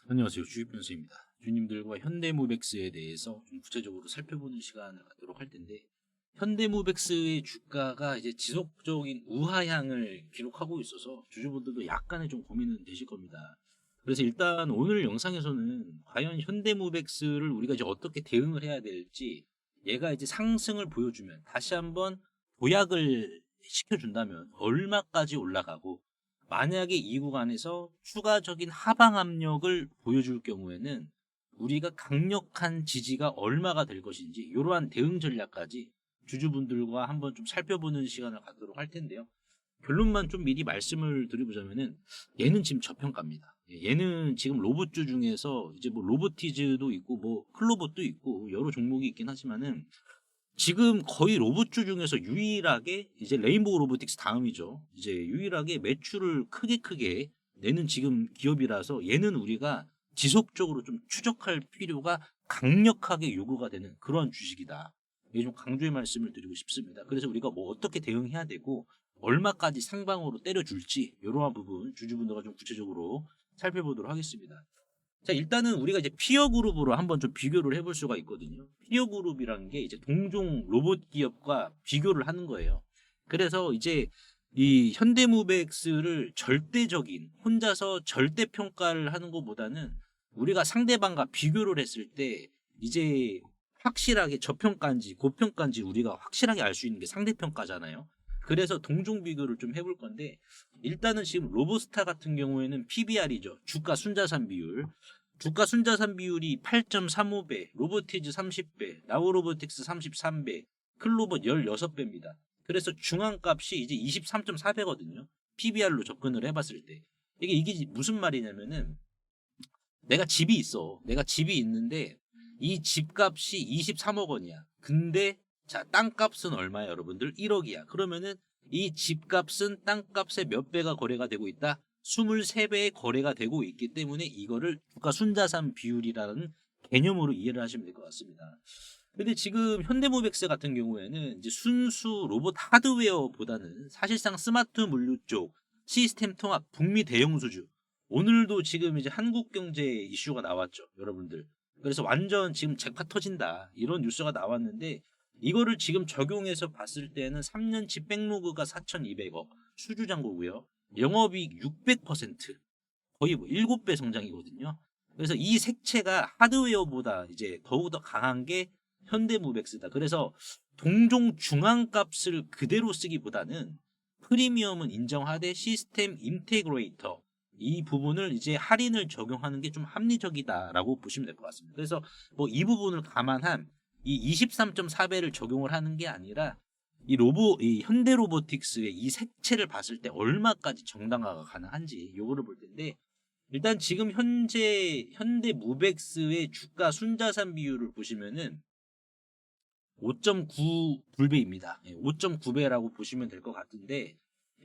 안녕하세요. 주식변수입니다. 주님들과 현대모백스에 대해서 좀 구체적으로 살펴보는 시간을 갖도록 할 텐데, 현대모백스의 주가가 이제 지속적인 우하향을 기록하고 있어서 주주분들도 약간의 좀 고민은 되실 겁니다. 그래서 일단 오늘 영상에서는 과연 현대모백스를 우리가 이제 어떻게 대응을 해야 될지, 얘가 이제 상승을 보여주면 다시 한번 도약을 시켜준다면 얼마까지 올라가고, 만약에 이 구간에서 추가적인 하방 압력을 보여줄 경우에는 우리가 강력한 지지가 얼마가 될 것인지 이러한 대응 전략까지 주주분들과 한번 좀 살펴보는 시간을 갖도록 할 텐데요. 결론만 좀 미리 말씀을 드려보자면은 얘는 지금 저평가입니다. 얘는 지금 로봇주 중에서 이제 뭐 로보티즈도 있고 뭐 클로봇도 있고 여러 종목이 있긴 하지만은 지금 거의 로봇주 중에서 유일하게 이제 레인보우 로보틱스 다음이죠. 이제 유일하게 매출을 크게 내는 지금 기업이라서 얘는 우리가 지속적으로 좀 추적할 필요가 강력하게 요구가 되는 그런 주식이다. 이게 좀 강조의 말씀을 드리고 싶습니다. 그래서 우리가 뭐 어떻게 대응해야 되고 얼마까지 상방으로 때려줄지 이러한 부분 주주분들과 좀 구체적으로 살펴보도록 하겠습니다. 자, 일단은 우리가 이제 피어 그룹으로 한번 좀 비교를 해볼 수가 있거든요. 피어 그룹이라는 게 이제 동종 로봇 기업과 비교를 하는 거예요. 그래서 이제 이 현대무백스를 절대적인 혼자서 절대 평가를 하는 것보다는 우리가 상대방과 비교를 했을 때 이제 확실하게 저평가인지 고평가인지 우리가 확실하게 알 수 있는 게 상대평가잖아요. 그래서 동종 비교를 좀 해볼 건데, 일단은 지금 로보스타 같은 경우에는 PBR이죠. 주가 순자산 비율. 주가 순자산 비율이 8.35배, 로보티즈 30배, 나우로보틱스 33배, 클로봇 16배입니다. 그래서 중앙값이 이제 23.4배거든요. PBR로 접근을 해봤을 때. 이게 무슨 말이냐면은, 내가 집이 있어. 내가 집이 있는데, 이 집값이 23억 원이야. 근데, 자, 땅값은 얼마야, 여러분들? 1억이야. 그러면은, 이 집값은 땅값의 몇 배가 거래가 되고 있다? 23배의 거래가 되고 있기 때문에 이거를 주가 순자산 비율이라는 개념으로 이해를 하시면 될 것 같습니다. 근데 지금 현대모백스 같은 경우에는 이제 순수 로봇 하드웨어보다는 사실상 스마트 물류 쪽 시스템 통합 북미 대형 수주, 오늘도 지금 이제 한국경제 이슈가 나왔죠, 여러분들. 그래서 완전 지금 잭팟 터진다 이런 뉴스가 나왔는데, 이거를 지금 적용해서 봤을 때는 3년치 백로그가 4,200억 수주 잔고고요. 영업이익 600%, 거의 뭐 7배 성장이거든요. 그래서 이 색채가 하드웨어보다 이제 더욱더 강한 게 현대무백스다. 그래서 동종 중앙값을 그대로 쓰기보다는 프리미엄은 인정하되 시스템 인테그레이터 이 부분을 이제 할인을 적용하는 게 좀 합리적이다라고 보시면 될 것 같습니다. 그래서 뭐 이 부분을 감안한 이 23.4배를 적용을 하는 게 아니라 이 현대 로보틱스의 이 색채를 봤을 때 얼마까지 정당화가 가능한지 요거를 볼 텐데, 일단 지금 현재 현대 무백스의 주가 순자산 비율을 보시면은 5.9 불배입니다. 5.9배라고 보시면 될 것 같은데,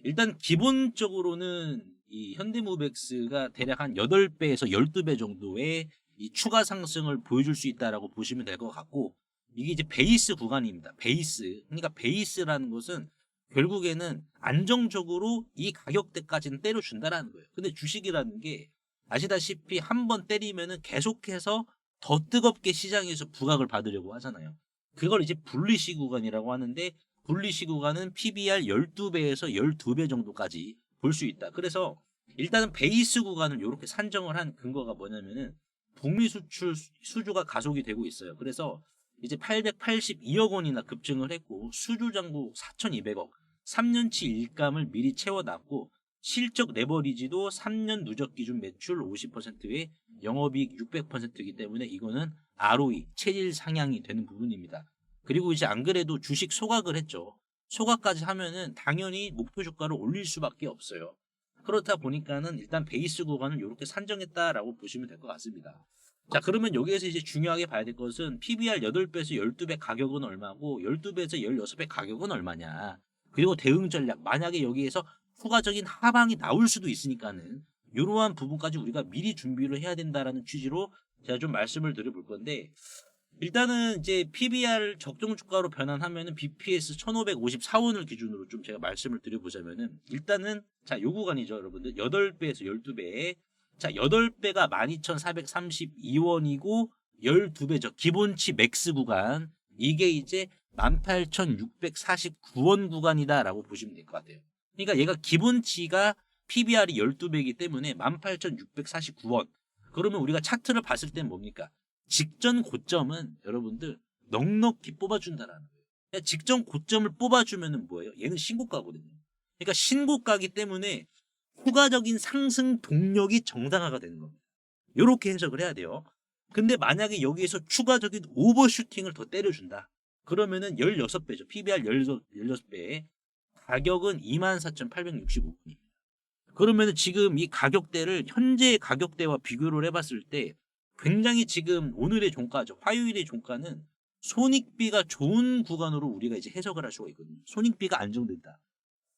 일단 기본적으로는 이 현대무백스가 대략 한 8배에서 12배 정도의 이 추가 상승을 보여줄 수 있다라고 보시면 될 것 같고, 이게 이제 베이스 구간입니다. 베이스. 그러니까 베이스라는 것은 결국에는 안정적으로 이 가격대까지는 때려준다라는 거예요. 근데 주식이라는 게 아시다시피 한 번 때리면은 계속해서 더 뜨겁게 시장에서 부각을 받으려고 하잖아요. 그걸 이제 분리시 구간이라고 하는데, 분리시 구간은 PBR 12배에서 12배 정도까지 볼 수 있다. 그래서 일단은 베이스 구간을 이렇게 산정을 한 근거가 뭐냐면은 북미 수출 수주가 가속이 되고 있어요. 그래서 이제 882억 원이나 급증을 했고, 수주 잔고 4,200억, 3년치 일감을 미리 채워놨고, 실적 레버리지도 3년 누적 기준 매출 50%에 영업이익 600%이기 때문에 이거는 ROE 체질 상향이 되는 부분입니다. 그리고 이제 안 그래도 주식 소각을 했죠. 소각까지 하면은 당연히 목표 주가를 올릴 수밖에 없어요. 그렇다 보니까는 일단 베이스 구간을 이렇게 산정했다라고 보시면 될 것 같습니다. 자, 그러면 여기에서 이제 중요하게 봐야 될 것은 PBR 8배에서 12배 가격은 얼마고 12배에서 16배 가격은 얼마냐. 그리고 대응 전략, 만약에 여기에서 추가적인 하방이 나올 수도 있으니까는 이러한 부분까지 우리가 미리 준비를 해야 된다라는 취지로 제가 좀 말씀을 드려볼 건데, 일단은 이제 PBR 적정 주가로 변환하면은 BPS 1554원을 기준으로 좀 제가 말씀을 드려보자면은, 일단은 자, 요 구간이죠, 여러분들. 8배에서 12배. 자, 8배가 12,432원이고 12배죠. 기본치 맥스 구간. 이게 이제 18,649원 구간이다라고 보시면 될 것 같아요. 그러니까 얘가 기본치가 PBR이 12배이기 때문에 18,649원. 그러면 우리가 차트를 봤을 땐 뭡니까? 직전 고점은 여러분들 넉넉히 뽑아준다라는 거예요. 그러니까 직전 고점을 뽑아주면은 뭐예요? 얘는 신고가거든요. 그러니까 신고가기 때문에 추가적인 상승 동력이 정상화가 되는 겁니다. 이렇게 해석을 해야 돼요. 근데 만약에 여기에서 추가적인 오버슈팅을 더 때려준다. 그러면은 16배죠. PBR 16배. 가격은 24,865원입니다. 그러면은 지금 이 가격대를 현재의 가격대와 비교를 해봤을 때 굉장히 지금 오늘의 종가죠. 화요일의 종가는 손익비가 좋은 구간으로 우리가 이제 해석을 할 수가 있거든요. 손익비가 안정된다.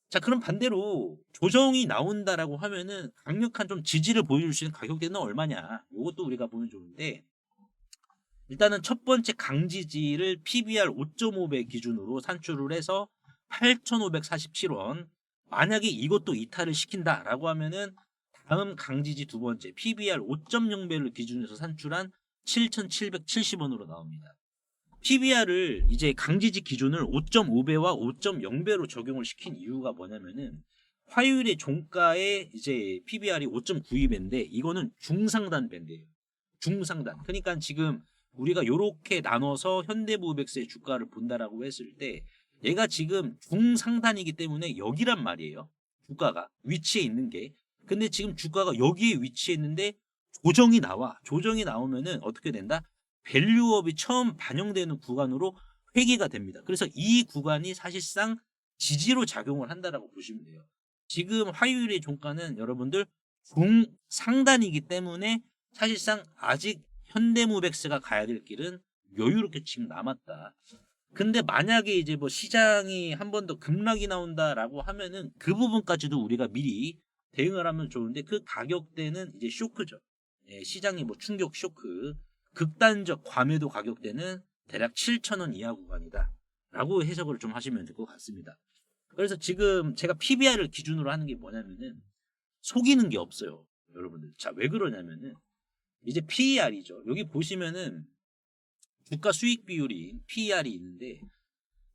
자, 그럼 반대로 조정이 나온다라고 하면은 강력한 좀 지지를 보여줄 수 있는 가격대는 얼마냐? 이것도 우리가 보면 좋은데 일단은 첫 번째 강지지를 PBR 5.5배 기준으로 산출을 해서 8,547원. 만약에 이것도 이탈을 시킨다라고 하면은 다음 강지지 두 번째 PBR 5.0배를 기준으로 산출한 7,770원으로 나옵니다. PBR을 이제 강지지 기준을 5.5배와 5.0배로 적용을 시킨 이유가 뭐냐면은 화요일에 종가에 이제 PBR이 5.92배인데 이거는 중상단 밴드예요. 중상단. 그러니까 지금 우리가 요렇게 나눠서 현대무백스의 주가를 본다라고 했을 때 얘가 지금 중상단이기 때문에 여기란 말이에요. 주가가 위치에 있는 게. 근데 지금 주가가 여기에 위치해 있는데 조정이 나와. 조정이 나오면은 어떻게 된다? 밸류업이 처음 반영되는 구간으로 회귀가 됩니다. 그래서 이 구간이 사실상 지지로 작용을 한다라고 보시면 돼요. 지금 화요일의 종가는 여러분들 중상단이기 때문에 사실상 아직 현대무백스가 가야 될 길은 여유롭게 지금 남았다. 근데 만약에 이제 뭐 시장이 한 번 더 급락이 나온다라고 하면은 그 부분까지도 우리가 미리 대응을 하면 좋은데 그 가격대는 이제 쇼크죠. 예, 시장이 뭐 충격 쇼크, 극단적 과매도 가격대는 대략 7,000원 이하 구간이다. 라고 해석을 좀 하시면 될 것 같습니다. 그래서 지금 제가 PBR을 기준으로 하는 게 뭐냐면은 속이는 게 없어요. 여러분들. 자, 왜 그러냐면은 이제 PER이죠. 여기 보시면은 주가 수익 비율이 PER이 있는데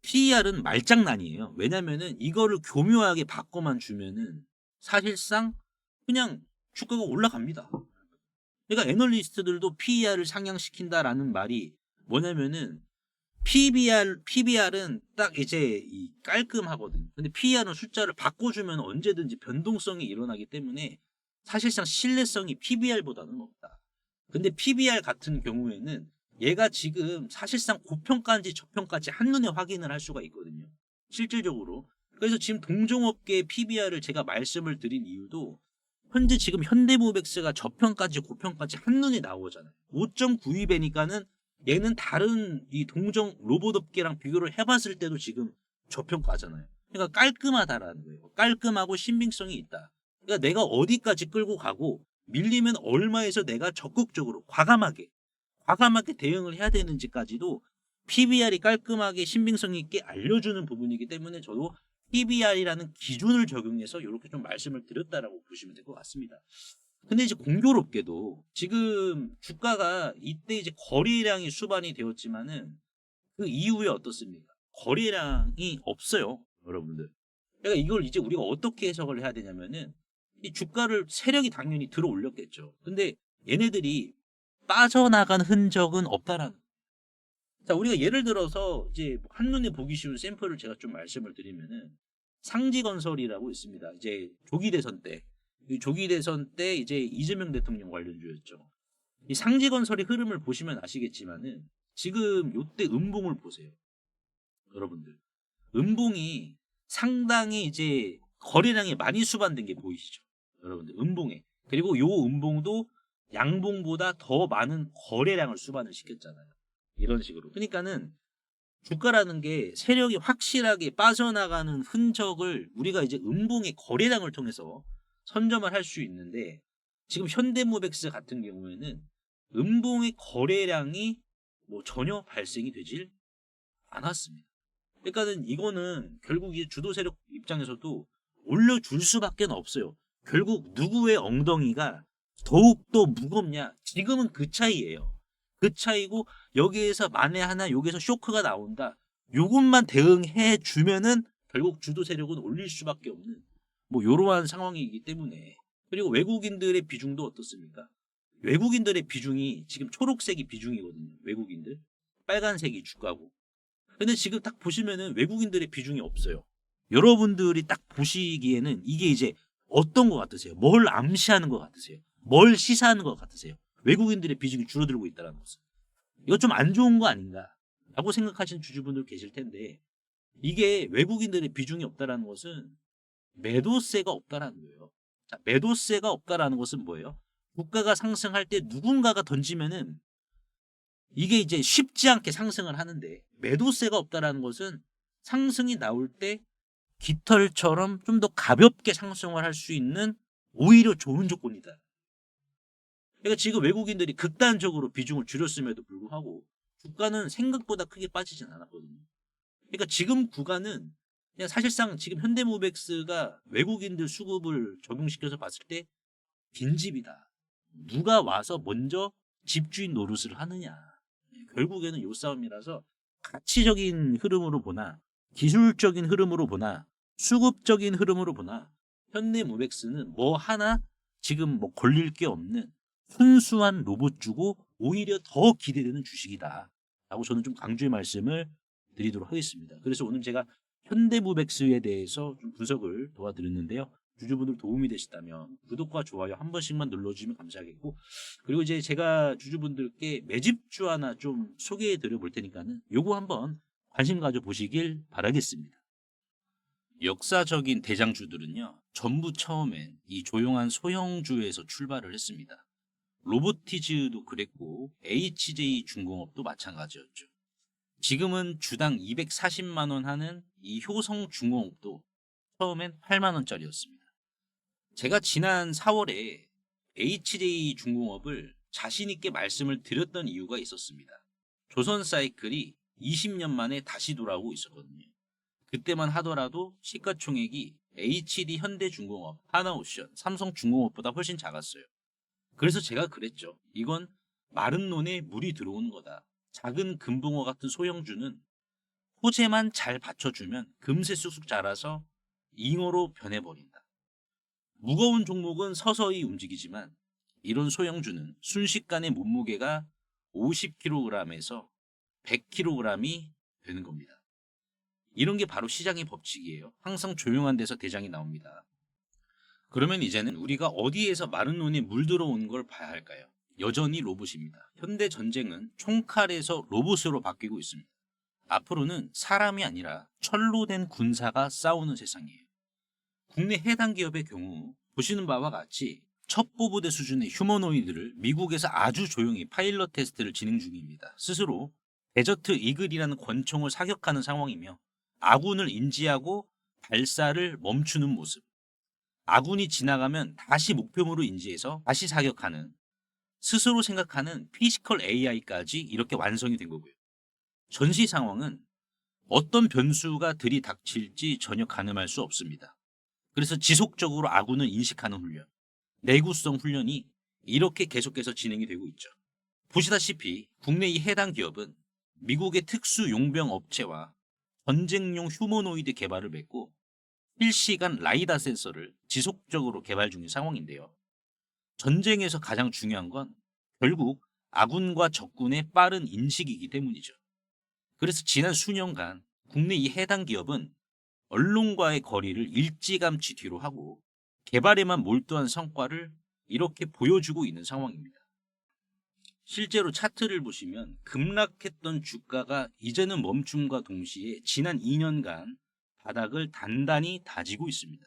PER은 말장난이에요. 왜냐면은 이거를 교묘하게 바꿔만 주면은 사실상 그냥 주가가 올라갑니다. 그러니까 애널리스트들도 PER을 상향시킨다라는 말이 뭐냐면은 PBR은 딱 이제 이 깔끔하거든요. 근데 PER은 숫자를 바꿔주면 언제든지 변동성이 일어나기 때문에 사실상 신뢰성이 PBR보다는 없다. 근데 PBR 같은 경우에는 얘가 지금 사실상 고평가인지 저평가인지 한눈에 확인을 할 수가 있거든요. 실질적으로. 그래서 지금 동종업계의 PBR을 제가 말씀을 드린 이유도 현재 지금 현대모백스가 저평가인지 고평가인지 한눈에 나오잖아요. 5.92배니까는 얘는 다른 이 동종 로봇업계랑 비교를 해봤을 때도 지금 저평가잖아요. 그러니까 깔끔하다라는 거예요. 깔끔하고 신빙성이 있다. 그러니까 내가 어디까지 끌고 가고 밀리면 얼마에서 내가 적극적으로 과감하게 대응을 해야 되는지까지도 PBR이 깔끔하게 신빙성 있게 알려주는 부분이기 때문에 저도 PBR이라는 기준을 적용해서 이렇게 좀 말씀을 드렸다라고 보시면 될 것 같습니다. 근데 이제 공교롭게도 지금 주가가 이때 이제 거래량이 수반이 되었지만은 그 이후에 어떻습니까? 거래량이 없어요, 여러분들. 그러니까 이걸 이제 우리가 어떻게 해석을 해야 되냐면은 이 주가를 세력이 당연히 들어 올렸겠죠. 근데 얘네들이 빠져나간 흔적은 없다라는. 자, 우리가 예를 들어서 이제 한눈에 보기 쉬운 샘플을 제가 좀 말씀을 드리면은 상지건설이라고 있습니다. 이제 조기 대선 때, 이 조기 대선 때 이제 이재명 대통령 관련주였죠. 이 상지건설의 흐름을 보시면 아시겠지만은 지금 요때 음봉을 보세요, 여러분들. 음봉이 상당히 이제 거래량이 많이 수반된 게 보이시죠, 여러분들. 음봉에. 그리고 요 음봉도 양봉보다 더 많은 거래량을 수반을 시켰잖아요. 이런 식으로. 그러니까는 주가라는 게 세력이 확실하게 빠져나가는 흔적을 우리가 이제 음봉의 거래량을 통해서 선점을 할 수 있는데 지금 현대모백스 같은 경우에는 음봉의 거래량이 뭐 전혀 발생이 되질 않았습니다. 그러니까는 이거는 결국 이 주도 세력 입장에서도 올려줄 수밖에 없어요. 결국 누구의 엉덩이가 더욱더 무겁냐? 지금은 그 차이예요. 그 차이고 여기에서 만에 하나 여기서 쇼크가 나온다. 요것만 대응해 주면은 결국 주도 세력은 올릴 수밖에 없는 뭐 이러한 상황이기 때문에. 그리고 외국인들의 비중도 어떻습니까? 외국인들의 비중이 지금 초록색이 비중이거든요. 외국인들. 빨간색이 주가고. 근데 지금 딱 보시면은 외국인들의 비중이 없어요. 여러분들이 딱 보시기에는 이게 이제 어떤 것 같으세요? 뭘 암시하는 것 같으세요? 뭘 시사하는 것 같으세요? 외국인들의 비중이 줄어들고 있다는 것은. 이거 좀 안 좋은 거 아닌가? 라고 생각하시는 주주분들 계실 텐데, 이게 외국인들의 비중이 없다는 것은 매도세가 없다라는 거예요. 자, 매도세가 없다라는 것은 뭐예요? 주가가 상승할 때 누군가가 던지면은 이게 이제 쉽지 않게 상승을 하는데, 매도세가 없다라는 것은 상승이 나올 때 깃털처럼 좀 더 가볍게 상승을 할 수 있는 오히려 좋은 조건이다. 그러니까 지금 외국인들이 극단적으로 비중을 줄였음에도 불구하고 주가는 생각보다 크게 빠지진 않았거든요. 그러니까 지금 구간은 그냥 사실상 지금 현대모백스가 외국인들 수급을 적용시켜서 봤을 때 빈집이다. 누가 와서 먼저 집주인 노릇을 하느냐. 결국에는 요 싸움이라서 가치적인 흐름으로 보나 기술적인 흐름으로 보나 수급적인 흐름으로 보나 현대모백스는 뭐 하나 지금 뭐 걸릴 게 없는 순수한 로봇주고 오히려 더 기대되는 주식이다 라고 저는 좀 강조의 말씀을 드리도록 하겠습니다. 그래서 오늘 제가 현대모백스에 대해서 좀 분석을 도와드렸는데요. 주주분들 도움이 되시다면 구독과 좋아요 한 번씩만 눌러주시면 감사하겠고, 그리고 이제 제가 주주분들께 매집주 하나 좀 소개해 드려 볼 테니까는 요거 한번 관심 가져 보시길 바라겠습니다. 역사적인 대장주들은요, 전부 처음엔 이 조용한 소형주에서 출발을 했습니다. 로보티즈도 그랬고 HJ 중공업도 마찬가지였죠. 지금은 주당 240만 원 하는 이 효성 중공업도 처음엔 8만 원짜리였습니다. 제가 지난 4월에 HJ 중공업을 자신 있게 말씀을 드렸던 이유가 있었습니다. 조선 사이클이 20년 만에 다시 돌아오고 있었거든요. 그때만 하더라도 시가총액이 HD 현대중공업, 하나오션, 삼성중공업보다 훨씬 작았어요. 그래서 제가 그랬죠. 이건 마른 논에 물이 들어오는 거다. 작은 금붕어 같은 소형주는 호재만 잘 받쳐주면 금세 쑥쑥 자라서 잉어로 변해버린다. 무거운 종목은 서서히 움직이지만 이런 소형주는 순식간에 몸무게가 50kg에서 100kg이 되는 겁니다. 이런 게 바로 시장의 법칙이에요. 항상 조용한 데서 대장이 나옵니다. 그러면 이제는 우리가 어디에서 마른 논에 물 들어오는 걸 봐야 할까요? 여전히 로봇입니다. 현대 전쟁은 총칼에서 로봇으로 바뀌고 있습니다. 앞으로는 사람이 아니라 철로 된 군사가 싸우는 세상이에요. 국내 해당 기업의 경우 보시는 바와 같이 첩보부대 수준의 휴머노이드를 미국에서 아주 조용히 파일럿 테스트를 진행 중입니다. 스스로 데저트 이글이라는 권총을 사격하는 상황이며 아군을 인지하고 발사를 멈추는 모습. 아군이 지나가면 다시 목표물을 인지해서 다시 사격하는, 스스로 생각하는 피지컬 AI까지 이렇게 완성이 된 거고요. 전시 상황은 어떤 변수가 들이닥칠지 전혀 가늠할 수 없습니다. 그래서 지속적으로 아군을 인식하는 훈련, 내구성 훈련이 이렇게 계속해서 진행이 되고 있죠. 보시다시피 국내 이 해당 기업은 미국의 특수 용병 업체와 전쟁용 휴머노이드 개발을 맺고 실시간 라이다 센서를 지속적으로 개발 중인 상황인데요. 전쟁에서 가장 중요한 건 결국 아군과 적군의 빠른 인식이기 때문이죠. 그래서 지난 수년간 국내 이 해당 기업은 언론과의 거리를 일찌감치 뒤로 하고 개발에만 몰두한 성과를 이렇게 보여주고 있는 상황입니다. 실제로 차트를 보시면 급락했던 주가가 이제는 멈춤과 동시에 지난 2년간 바닥을 단단히 다지고 있습니다.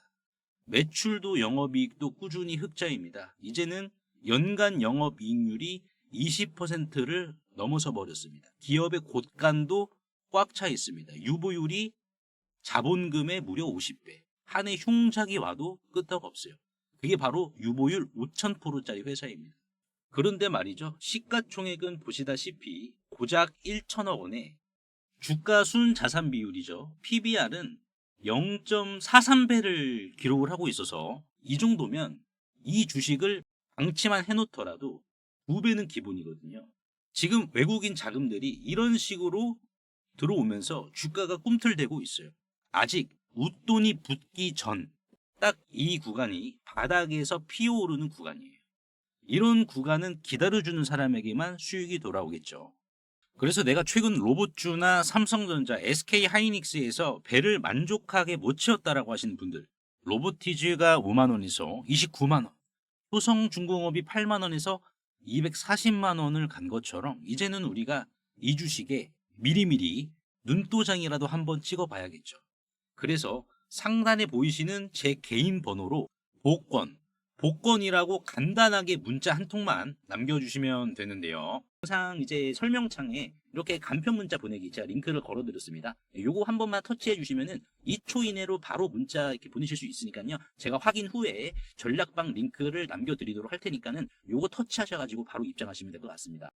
매출도 영업이익도 꾸준히 흑자입니다. 이제는 연간 영업이익률이 20%를 넘어서 버렸습니다. 기업의 곳간도 꽉 차 있습니다. 유보율이 자본금의 무려 50배. 한 해 흉작이 와도 끄떡 없어요. 그게 바로 유보율 5000%짜리 회사입니다. 그런데 말이죠. 시가총액은 보시다시피 고작 1천억 원에 주가 순자산 비율이죠. PBR은 0.43배를 기록을 하고 있어서 이 정도면 이 주식을 방치만 해놓더라도 2배는 기본이거든요. 지금 외국인 자금들이 이런 식으로 들어오면서 주가가 꿈틀대고 있어요. 아직 웃돈이 붙기 전 딱 이 구간이 바닥에서 피어오르는 구간이에요. 이런 구간은 기다려주는 사람에게만 수익이 돌아오겠죠. 그래서 내가 최근 로봇주나 삼성전자, SK하이닉스에서 배를 만족하게 못 채웠다라고 하시는 분들, 로보티즈가 5만 원에서 29만 원, 효성중공업이 8만 원에서 240만 원을 간 것처럼 이제는 우리가 이 주식에 미리미리 눈도장이라도 한번 찍어봐야겠죠. 그래서 상단에 보이시는 제 개인 번호로 복권이라고 간단하게 문자 한 통만 남겨주시면 되는데요. 항상 이제 설명창에 이렇게 간편 문자 보내기 제가 링크를 걸어드렸습니다. 요거 한 번만 터치해 주시면은 2초 이내로 바로 문자 이렇게 보내실 수 있으니까요. 제가 확인 후에 전략방 링크를 남겨드리도록 할 테니까는 요거 터치하셔가지고 바로 입장하시면 될 것 같습니다.